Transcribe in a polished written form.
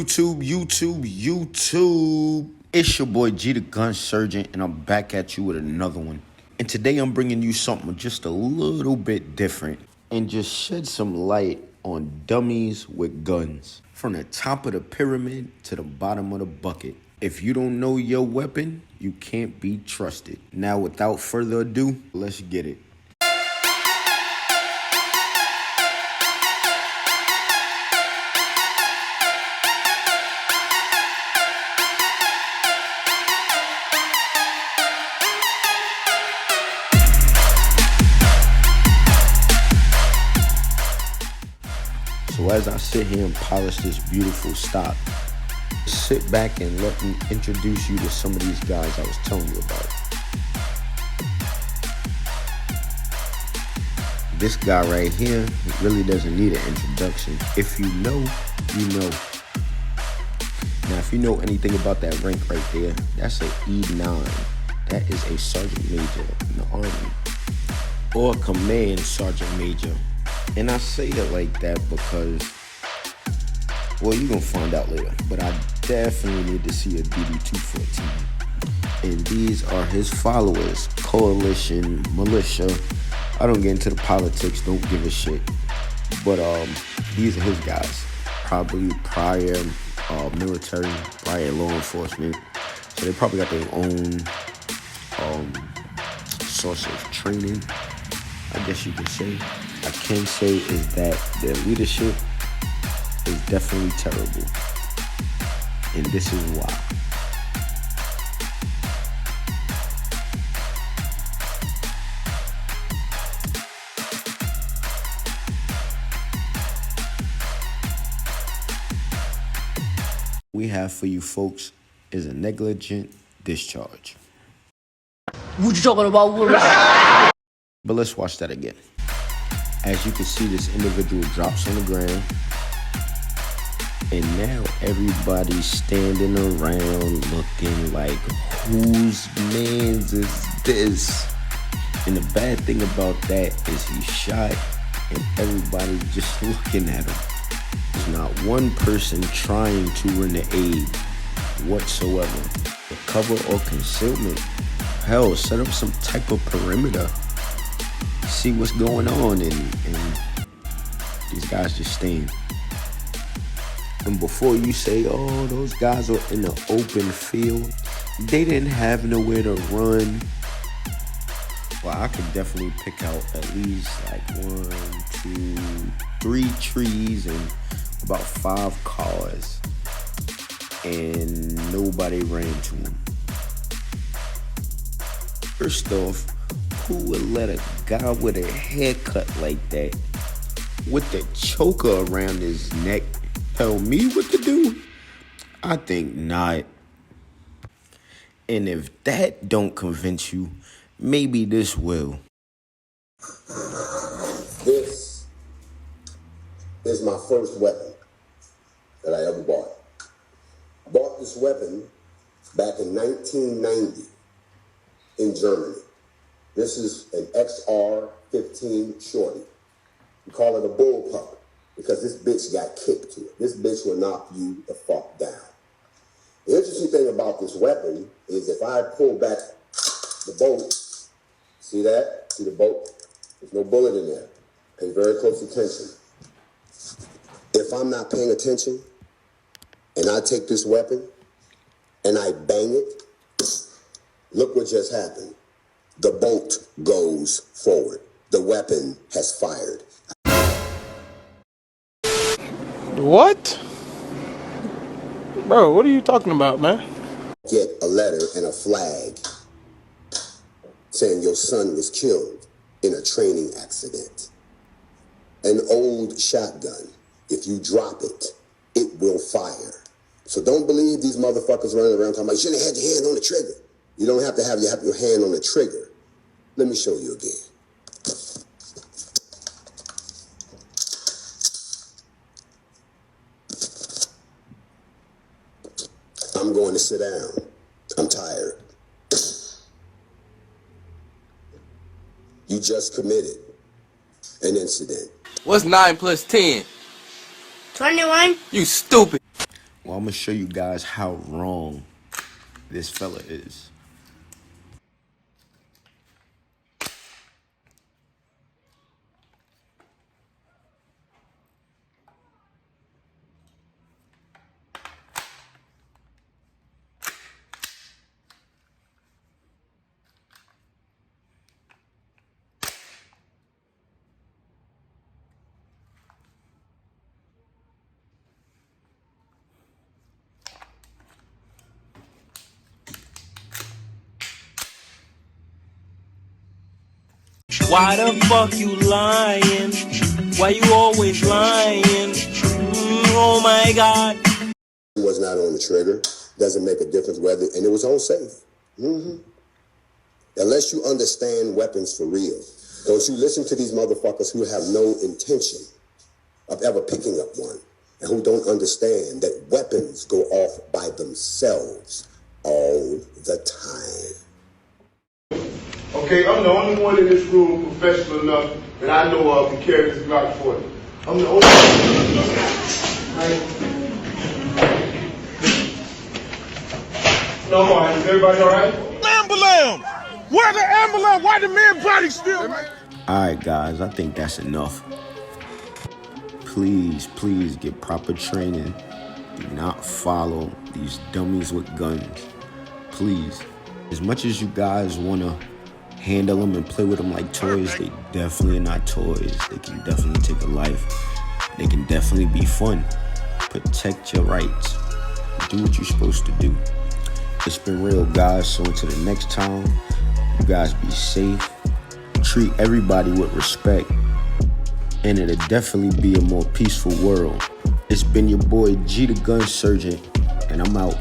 YouTube. It's your boy G the Gun Surgeon, and I'm back at you with another one. And today I'm bringing you something just a little bit different and just shed some light on dummies with guns. From the top of the pyramid to the bottom of the bucket. If you don't know your weapon, you can't be trusted. Now, without further ado, let's get it. So as I sit here and polish this beautiful stock, sit back and let me introduce you to some of these guys I was telling you about. This guy right here really doesn't need an introduction. If you know, you know. Now, if you know anything about that rank right there, that's an E9. That is a sergeant major in the Army, or a command sergeant major. And I say it like that because, well, you're going to find out later, but I definitely need to see a DD-214. And these are his followers, coalition, militia. I don't get into the politics, don't give a shit. But these are his guys, probably prior military, prior law enforcement. So they probably got their own source of training, I guess you could say. I can say is that their leadership is definitely terrible. And this is why. We have for you folks is a negligent discharge. What you talking about, Willis? But let's watch that again. As you can see, this individual drops on the ground, and now everybody's standing around looking like, whose man's is this? And the bad thing about that is he shot, and everybody's just looking at him. There's not one person trying to render aid whatsoever. The cover or concealment. Hell, set up some type of perimeter. See what's going on, and these guys just staying. And before you say, oh, those guys are in the open field, they didn't have nowhere to run. Well, I could definitely pick out at least like 1, 2, 3 trees and about 5 cars, and nobody ran to them. First off, who would let a guy with a haircut like that, with the choker around his neck, tell me what to do? I think not. And if that don't convince you, maybe this will. This is my first weapon that I ever bought. I bought this weapon back in 1990 in Germany. This is an XR-15 shorty. We call it a bullpup because this bitch got kicked to it. This bitch will knock you the fuck down. The interesting thing about this weapon is if I pull back the bolt, see that? See the bolt? There's no bullet in there. Pay very close attention. If I'm not paying attention and I take this weapon and I bang it, look what just happened. The bolt goes forward. The weapon has fired. What? Bro, what are you talking about, man? Get a letter and a flag saying your son was killed in a training accident. An old shotgun, if you drop it, it will fire. So don't believe these motherfuckers running around talking about you shouldn't have had your hand on the trigger. You don't have to have your hand on the trigger. Let me show you again. I'm going to sit down. I'm tired. You just committed an incident. What's 9 plus 10? 21. You stupid. Well, I'm gonna show you guys how wrong this fella is. Why the fuck you lying? Why you always lying? Oh my God. It was not on the trigger. Doesn't make a difference whether, and it was on safe. Unless you understand weapons for real. Don't you listen to these motherfuckers who have no intention of ever picking up one and who don't understand that weapons go off by themselves all the time. Okay, I'm the only one in this room professional enough that I know of to carry this Glock 40. I'm the only one. No more. Is everybody all right? Ambulance! Where the ambulance? Why the man body still? Alright guys, I think that's enough. Please, please get proper training. Do not follow these dummies with guns. Please. As much as you guys want to handle them and play with them like toys, they definitely are not toys. They can definitely take a life. They can definitely be fun. Protect your rights. Do what you're supposed to do. It's been real, guys. So until the next time, you guys be safe. Treat everybody with respect. And it'll definitely be a more peaceful world. It's been your boy G the Gun Surgeon, and I'm out.